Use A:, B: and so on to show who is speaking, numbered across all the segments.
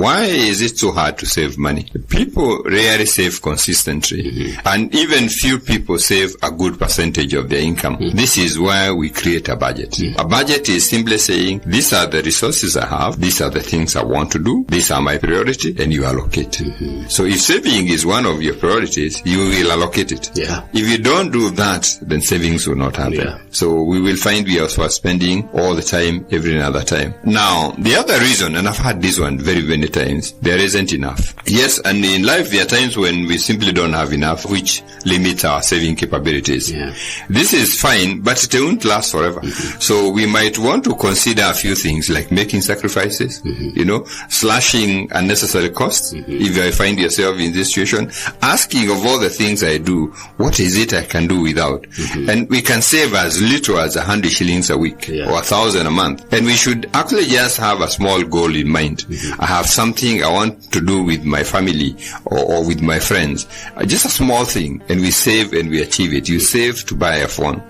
A: Why is it so hard to save money? People rarely save consistently, and even few people save a good percentage of their income. This is why we create a budget. A budget is simply saying, these are the resources I have, these are the things I want to do, these are my priority, and you allocate. So if saving is one of your priorities, you will allocate it. If you don't do that, then savings will not happen. So we will find we also are spending all the time, every other time. Now, the other reason, and I've had this one very many times, there isn't enough. Yes, and in life there are times when we simply don't have enough, which limits our saving capabilities. This is fine, but it won't last forever. So we might want to consider a few things like making sacrifices, slashing unnecessary costs. If you find yourself in this situation, asking of all the things I do, what is it I can do without? And we can save as little as 100 shillings a week or 1,000 a month. And we should actually just have a small goal in mind. I have something I want to do with my family or with my friends. Just a small thing, and we save and we achieve it. You save to buy a phone.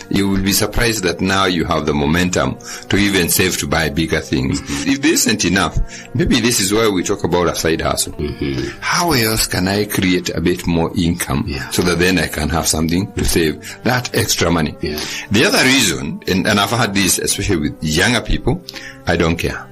A: You will be surprised that now you have the momentum to even save to buy bigger things. If this isn't enough, maybe this is why we talk about a side hustle. How else can I create a bit more income so that then I can have something to save that extra money? The other reason, and I've had this especially with younger people, I don't care.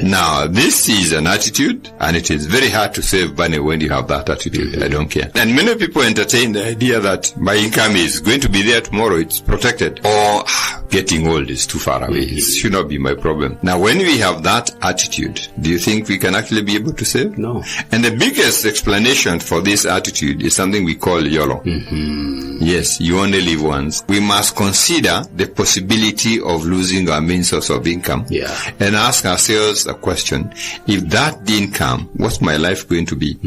A: Now, this is an attitude, and it is very hard to save money when you have that attitude. I don't care. And many people entertain the idea that my income is going to be there tomorrow, it's protected, or getting old is too far away. It should not be my problem. Now, when we have that attitude, do you think we can actually be able to save?
B: No.
A: And the biggest explanation for this attitude is something we call YOLO. Yes, you only live once. We must consider the possibility of losing our main source of income. And ask ourselves a question: if that didn't come, what's my life going to be?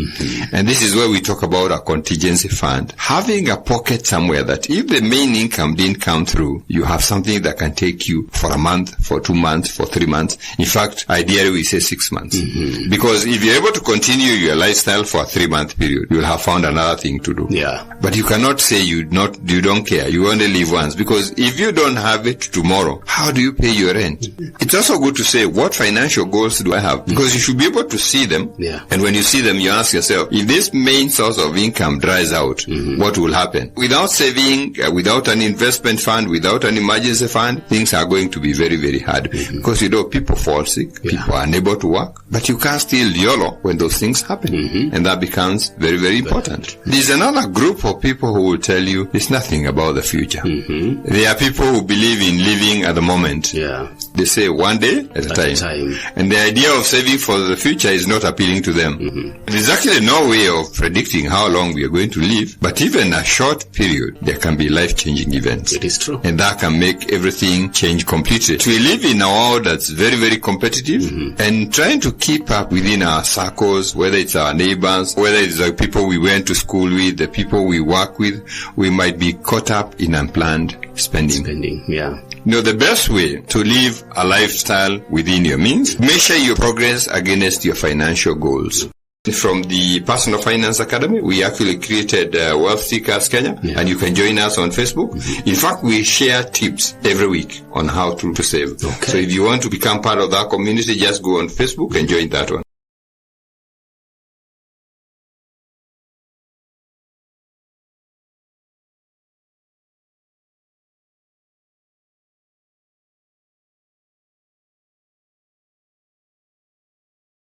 A: And this is where we talk about a contingency fund. Having a pocket somewhere that if the main income didn't come through, you have something that can take you for a month, for 2 months, for 3 months. In fact, ideally we say 6 months. Because if you're able to continue your lifestyle for a 3-month period, you'll have found another thing to do. But you cannot say you don't care. You only live once. Because if you don't have it tomorrow, how do you pay your rent? It's also good to say, what financial goals do I have? Because you should be able to see them. And when you see them, you ask yourself, if this main source of income dries out, what will happen? Without saving, without an investment fund, without an emergency fund, things are going to be very, very hard. Because people fall sick, people are unable to work, but you can't still YOLO when those things happen. And that becomes very, very important. There's another group of people who will tell you it's nothing about the future. There are people who believe in living at the moment. They say one day at a time. And the idea of saving for the future is not appealing to them. There's actually no way of predicting how long we are going to live, but even a short period, there can be life-changing events.
B: It is true.
A: And that can make everything change completely. We live in a world that's very, very competitive, and trying to keep up within our circles, whether it's our neighbors, whether it's the people we went to school with, the people we work with, we might be caught up in unplanned spending. The best way to live a lifestyle within your means, measure your progress against your financial goals. From the Personal Finance Academy, we actually created Wealth Seekers Kenya, and you can join us on Facebook. In fact, we share tips every week on how to save. So if you want to become part of that community, just go on Facebook and join that one.